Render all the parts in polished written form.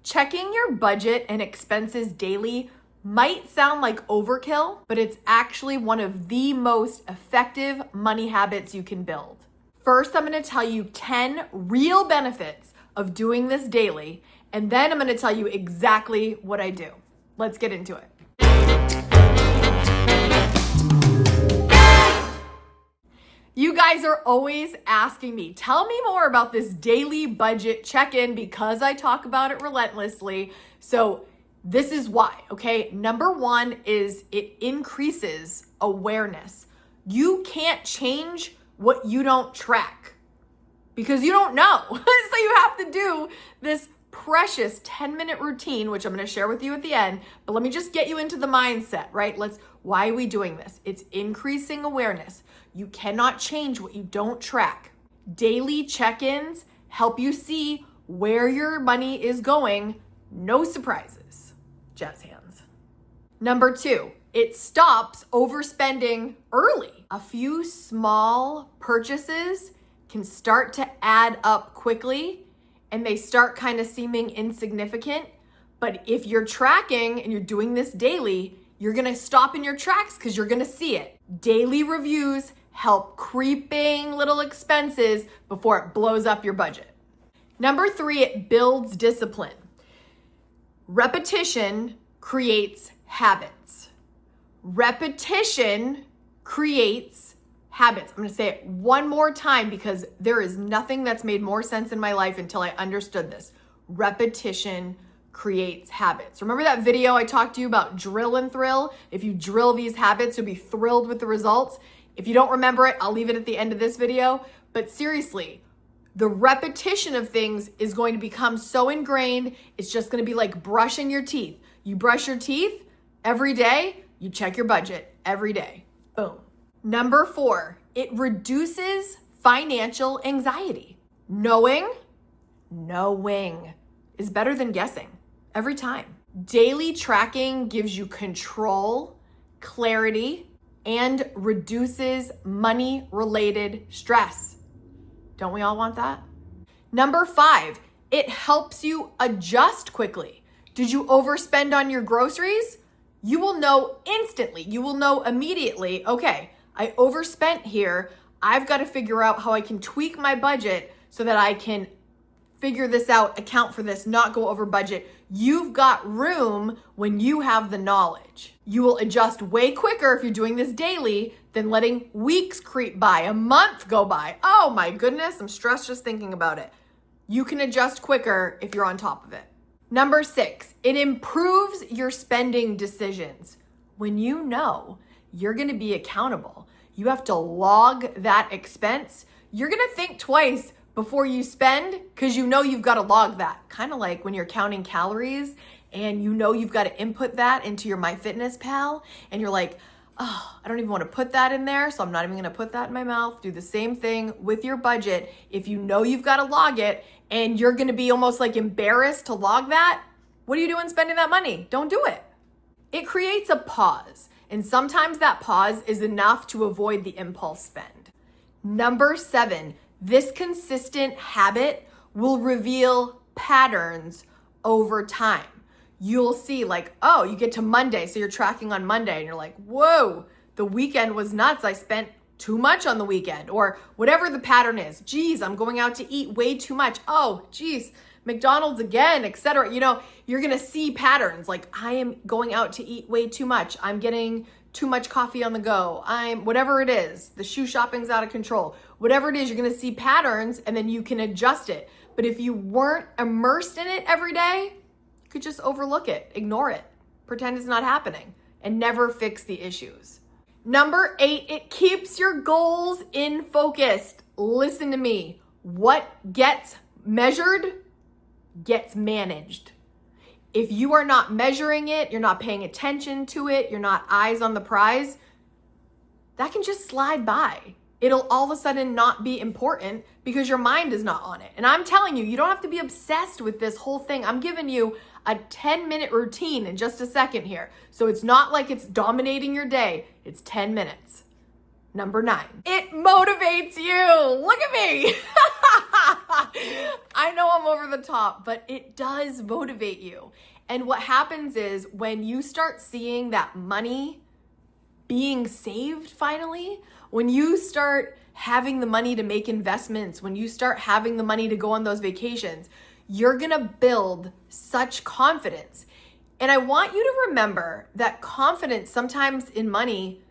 Checking your budget and expenses daily might sound like overkill, but it's actually one of the most effective money habits you can build. First, I'm gonna tell you 10 real benefits of doing this daily, and then I'm gonna tell you exactly what I do. Let's get into it. You guys are always asking me, tell me more about this daily budget check-in because I talk about it relentlessly. So this is why, okay? Number one is it increases awareness. You can't change what you don't track because you don't know. So you have to do this precious 10-minute routine, which I'm going to share with you at the end, but let me just get you into the mindset, right? Why are we doing this? It's increasing awareness. You cannot change what you don't track. Daily check-ins help you see where your money is going. No surprises. Jazz hands. Number two, it stops overspending early. A few small purchases can start to add up quickly and they start kind of seeming insignificant. But if you're tracking and you're doing this daily, you're gonna stop in your tracks because you're gonna see it. Daily reviews help creeping little expenses before it blows up your budget. Number three, it builds discipline. Repetition creates habits. Repetition creates habits. I'm gonna say it one more time because there is nothing that's made more sense in my life until I understood this. Repetition creates habits. Remember that video I talked to you about drill and thrill? If you drill these habits, you'll be thrilled with the results. If you don't remember it, I'll leave it at the end of this video. But seriously, the repetition of things is going to become so ingrained, it's just gonna be like brushing your teeth. You brush your teeth every day, you check your budget every day. Boom. Number four, it reduces financial anxiety. Knowing is better than guessing every time. Daily tracking gives you control, clarity, and reduces money-related stress. Don't we all want that? Number five, it helps you adjust quickly. Did you overspend on your groceries? You will know instantly. You will know immediately, okay, I overspent here. I've got to figure out how I can tweak my budget so that I can figure this out, account for this, not go over budget. You've got room when you have the knowledge. You will adjust way quicker if you're doing this daily than letting weeks creep by, a month go by. Oh my goodness, I'm stressed just thinking about it. You can adjust quicker if you're on top of it. Number six, it improves your spending decisions. When you know you're gonna be accountable, you have to log that expense, you're gonna think twice before you spend because you know you've got to log that. Kind of like when you're counting calories and you know you've got to input that into your MyFitnessPal and you're like, oh, I don't even want to put that in there, so I'm not even going to put that in my mouth. Do the same thing with your budget. If you know you've got to log it and you're going to be almost like embarrassed to log that, what are you doing spending that money? Don't do it. It creates a pause, and sometimes that pause is enough to avoid the impulse spend. Number seven, this consistent habit will reveal patterns over time. You'll see like, oh, you get to Monday, so you're tracking on Monday and you're like, whoa, the weekend was nuts. I spent too much on the weekend, or whatever the pattern is. Geez, I'm going out to eat way too much. Oh, geez, McDonald's again, etc. You know, you're gonna see patterns like I am going out to eat way too much. I'm getting too much coffee on the go. Whatever it is, the shoe shopping's out of control. Whatever it is, you're gonna see patterns and then you can adjust it. But if you weren't immersed in it every day, you could just overlook it, ignore it, pretend it's not happening, and never fix the issues. Number eight, it keeps your goals in focus. Listen to me. What gets measured gets managed. If you are not measuring it, you're not paying attention to it, you're not eyes on the prize, that can just slide by. It'll all of a sudden not be important because your mind is not on it. And I'm telling you, you don't have to be obsessed with this whole thing. I'm giving you a 10-minute routine in just a second here. So it's not like it's dominating your day. It's 10 minutes. Number 9, it motivates you. Look at me. I know I'm over the top, but it does motivate you. And what happens is when you start seeing that money being saved finally, when you start having the money to make investments, when you start having the money to go on those vacations, you're gonna build such confidence. And I want you to remember that confidence sometimes in money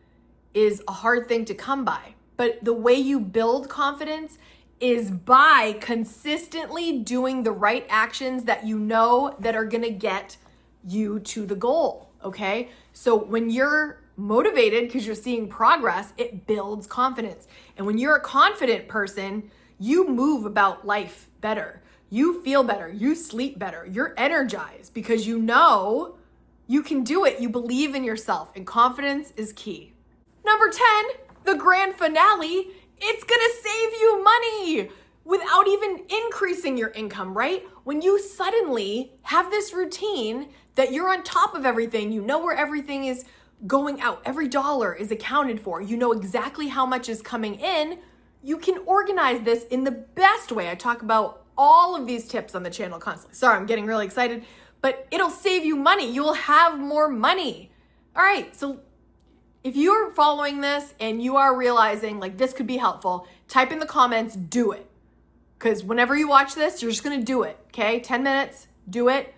is a hard thing to come by. But the way you build confidence is by consistently doing the right actions that you know that are gonna get you to the goal, okay? So when you're motivated because you're seeing progress, it builds confidence. And when you're a confident person, you move about life better. You feel better, you sleep better, you're energized because you know you can do it. You believe in yourself, and confidence is key. Number 10, the grand finale, it's gonna save you money without even increasing your income, right? When you suddenly have this routine that you're on top of everything, you know where everything is going out, every dollar is accounted for, you know exactly how much is coming in, you can organize this in the best way. I talk about all of these tips on the channel constantly. Sorry, I'm getting really excited, but it'll save you money. You'll have more money. All right, so if you're following this and you are realizing like this could be helpful, type in the comments, do it. Because whenever you watch this, you're just gonna do it, okay? 10 minutes, do it.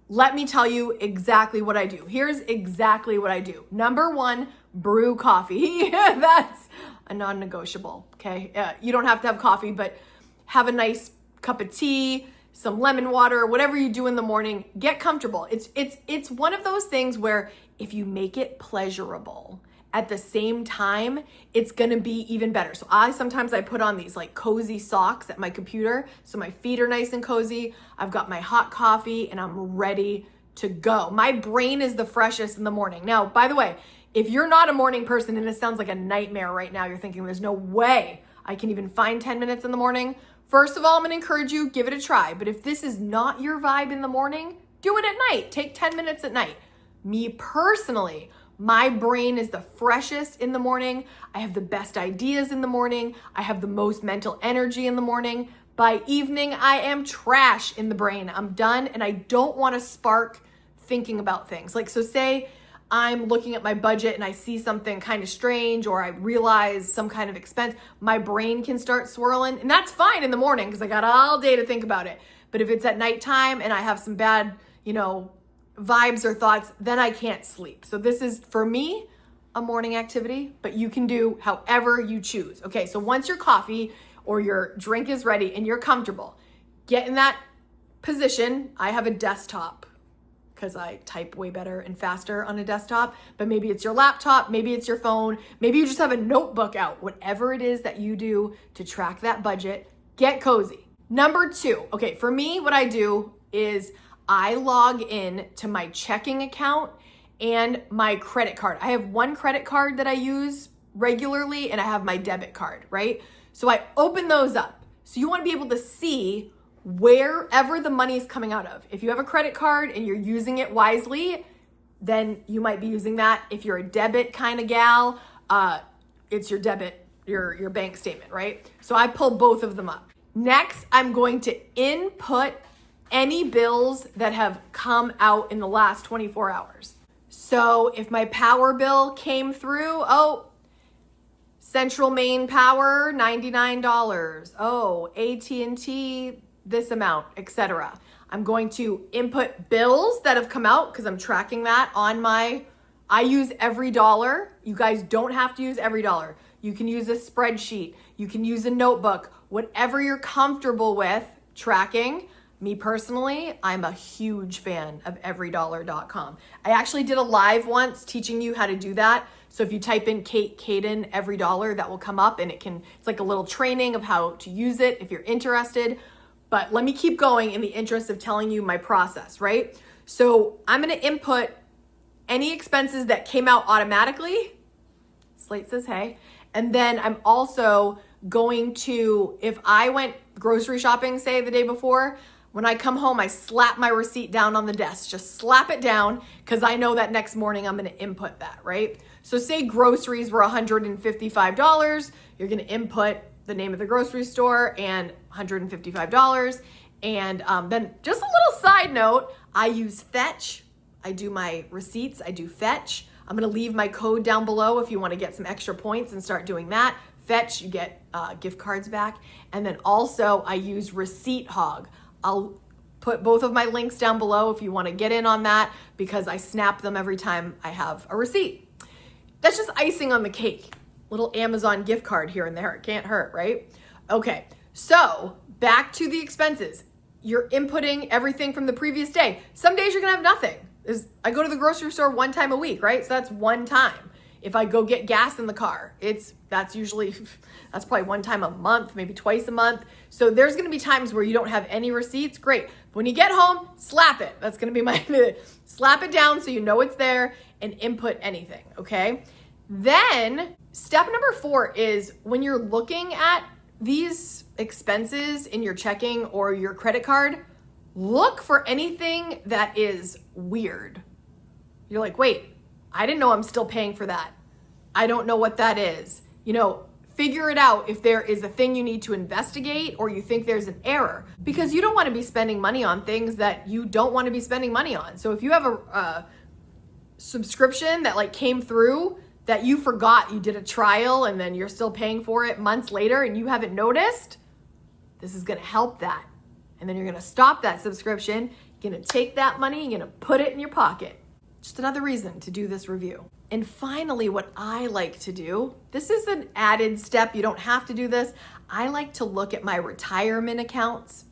Let me tell you exactly what I do. Here's exactly what I do. Number 1, brew coffee. That's a non-negotiable, okay? You don't have to have coffee, but have a nice cup of tea, some lemon water, whatever you do in the morning, get comfortable. It's one of those things where if you make it pleasurable at the same time, it's gonna be even better. So sometimes I put on these like cozy socks at my computer so my feet are nice and cozy. I've got my hot coffee and I'm ready to go. My brain is the freshest in the morning. Now, by the way, if you're not a morning person and it sounds like a nightmare right now, you're thinking there's no way I can even find 10 minutes in the morning. First of all, I'm gonna encourage you, give it a try. But if this is not your vibe in the morning, do it at night. Take 10 minutes at night. Me personally, my brain is the freshest in the morning. I have the best ideas in the morning. I have the most mental energy in the morning. By evening, I am trash in the brain. I'm done and I don't want to spark thinking about things. Like, so say I'm looking at my budget and I see something kind of strange or I realize some kind of expense, my brain can start swirling, and that's fine in the morning because I got all day to think about it. But if it's at nighttime and I have some bad, vibes or thoughts, then I can't sleep. So this is, for me, a morning activity, but you can do however you choose. Okay, so once your coffee or your drink is ready and you're comfortable, get in that position. I have a desktop because I type way better and faster on a desktop, but maybe it's your laptop, maybe it's your phone, maybe you just have a notebook out. Whatever it is that you do to track that budget, get cozy. Number 2, okay, for me, what I do is I log in to my checking account and my credit card. I have one credit card that I use regularly and I have my debit card, right? So I open those up. So you want to be able to see wherever the money is coming out of. If you have a credit card and you're using it wisely, then you might be using that. If you're a debit kind of gal, it's your debit, your bank statement, right? So I pull both of them up. Next, I'm going to input any bills that have come out in the last 24 hours. So if my power bill came through, Central Maine Power, $99. AT&T, this amount, etc. I'm going to input bills that have come out because I'm tracking that on I use every dollar. You guys don't have to use every dollar. You can use a spreadsheet. You can use a notebook, whatever you're comfortable with tracking. Me personally, I'm a huge fan of everydollar.com. I actually did a live once teaching you how to do that. So if you type in Kate Kaden every dollar, that will come up and it's like a little training of how to use it if you're interested. But let me keep going in the interest of telling you my process, right? So I'm gonna input any expenses that came out automatically. Slate says hey. And then I'm also going to, if I went grocery shopping, say the day before, when I come home, I slap my receipt down on the desk, just slap it down because I know that next morning I'm gonna input that, right? So say groceries were $155, you're gonna input the name of the grocery store and $155. And then just a little side note, I use Fetch. I do my receipts, I do Fetch. I'm gonna leave my code down below if you wanna get some extra points and start doing that. Fetch, you get gift cards back. And then also I use Receipt Hog. I'll put both of my links down below if you wanna get in on that, because I snap them every time I have a receipt. That's just icing on the cake. Little Amazon gift card here and there, it can't hurt, right? Okay, so back to the expenses. You're inputting everything from the previous day. Some days you're gonna have nothing. I go to the grocery store one time a week, right? So that's one time. If I go get gas in the car, that's probably one time a month, maybe twice a month. So there's gonna be times where you don't have any receipts, great. When you get home, slap it. That's gonna be my, slap it down so you know it's there and input anything, okay? Then step number 4 is when you're looking at these expenses in your checking or your credit card, look for anything that is weird. You're like, wait, I didn't know I'm still paying for that. I don't know what that is. You know, figure it out if there is a thing you need to investigate or you think there's an error, because you don't want to be spending money on things that you don't want to be spending money on. So if you have a subscription that like came through that you forgot, you did a trial and then you're still paying for it months later and you haven't noticed, this is gonna help that. And then you're gonna stop that subscription, you're gonna take that money, you're gonna put it in your pocket. Just another reason to do this review. And finally, what I like to do, this is an added step, you don't have to do this. I like to look at my retirement accounts.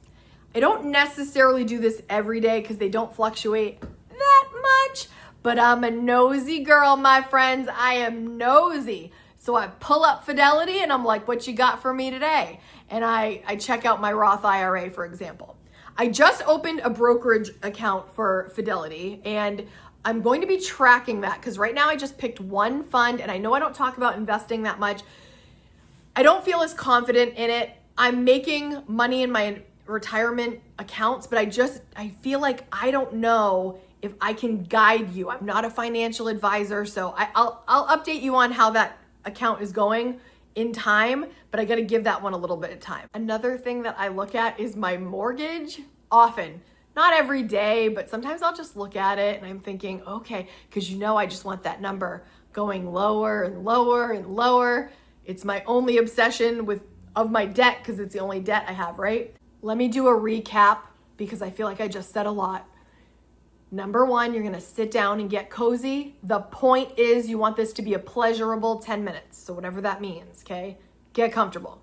I don't necessarily do this every day because they don't fluctuate that much, but I'm a nosy girl, my friends. I am nosy. So I pull up Fidelity and I'm like, what you got for me today? And I check out my Roth IRA, for example. I just opened a brokerage account for Fidelity and I'm going to be tracking that because right now I just picked one fund and I know I don't talk about investing that much. I don't feel as confident in it. I'm making money in my retirement accounts, but I feel like I don't know if I can guide you. I'm not a financial advisor, so I'll update you on how that account is going in time, but I gotta give that one a little bit of time. Another thing that I look at is my mortgage often. Not every day, but sometimes I'll just look at it and I'm thinking, okay, because you know I just want that number going lower and lower and lower. It's my only obsession of my debt because it's the only debt I have, right? Let me do a recap because I feel like I just said a lot. Number 1, you're gonna sit down and get cozy. The point is you want this to be a pleasurable 10 minutes. So whatever that means, okay? Get comfortable.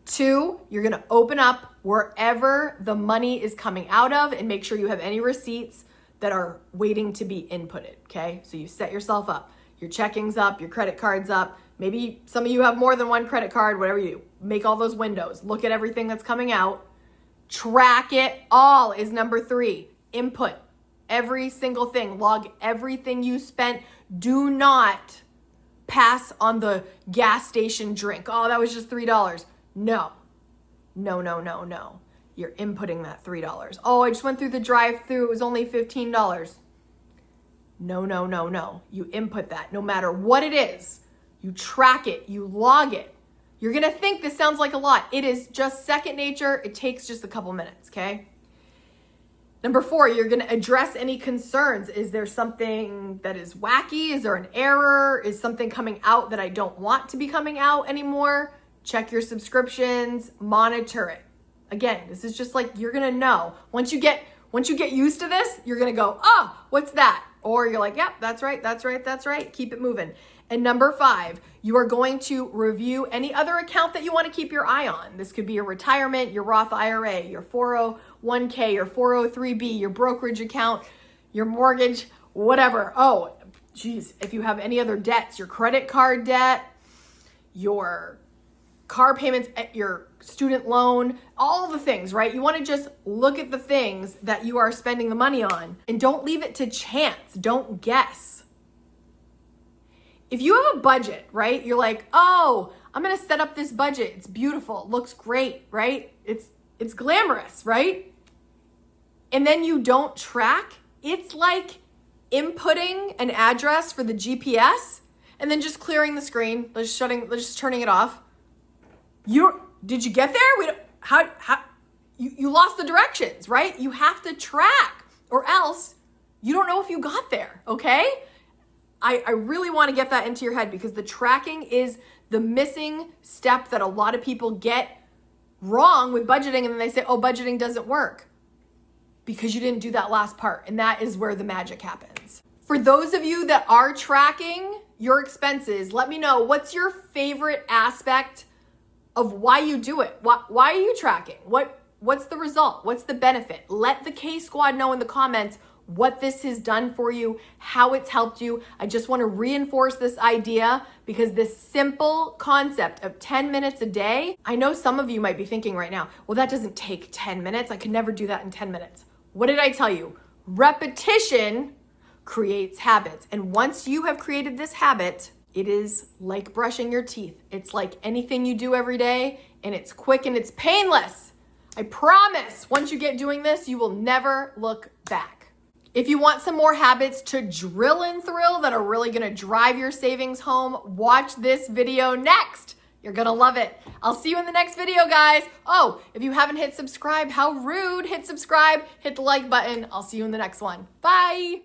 2, you're gonna open up wherever the money is coming out of and make sure you have any receipts that are waiting to be inputted, okay? So you set yourself up. Your checking's up, your credit card's up. Maybe some of you have more than one credit card, whatever you do. Make all those windows. Look at everything that's coming out. Track it all is number 3. Input every single thing. Log everything you spent. Do not pass on the gas station drink. Oh, that was just $3. No. You're inputting that $3. Oh, I just went through the drive-thru. It was only $15. No. You input that no matter what it is. You track it. You log it. You're going to think this sounds like a lot. It is just second nature. It takes just a couple minutes, okay? Number 4, you're going to address any concerns. Is there something that is wacky? Is there an error? Is something coming out that I don't want to be coming out anymore? Check your subscriptions, monitor it. Again, this is just like you're going to know. Once you get used to this, you're going to go, "Oh, what's that?" Or you're like, "Yep, that's right. Keep it moving." And number 5, you are going to review any other account that you want to keep your eye on. This could be your retirement, your Roth IRA, your 401k, your 403b, your brokerage account, your mortgage, whatever. Oh, geez, if you have any other debts, your credit card debt, your car payments, your student loan, all the things, right? You want to just look at the things that you are spending the money on and don't leave it to chance. Don't guess. If you have a budget, right? You're like, "Oh, I'm going to set up this budget. It's beautiful. It looks great," right? It's glamorous, right? And then you don't track. It's like inputting an address for the GPS and then just clearing the screen, just turning it off. did you get there? You lost the directions, right? You have to track or else you don't know if you got there, okay? I really want to get that into your head because the tracking is the missing step that a lot of people get wrong with budgeting, and then they say, oh, budgeting doesn't work because you didn't do that last part, and that is where the magic happens. For those of you that are tracking your expenses, let me know, what's your favorite aspect of why you do it? Why are you tracking? What's the result? What's the benefit? Let the K Squad know in the comments what this has done for you, how it's helped you. I just want to reinforce this idea because this simple concept of 10 minutes a day, I know some of you might be thinking right now, well, that doesn't take 10 minutes. I could never do that in 10 minutes. What did I tell you? Repetition creates habits. And once you have created this habit, it is like brushing your teeth. It's like anything you do every day, and it's quick and it's painless. I promise, once you get doing this, you will never look back. If you want some more habits to drill and thrill that are really gonna drive your savings home, watch this video next. You're gonna love it. I'll see you in the next video, guys. Oh, if you haven't hit subscribe, how rude, hit subscribe, hit the like button. I'll see you in the next one. Bye.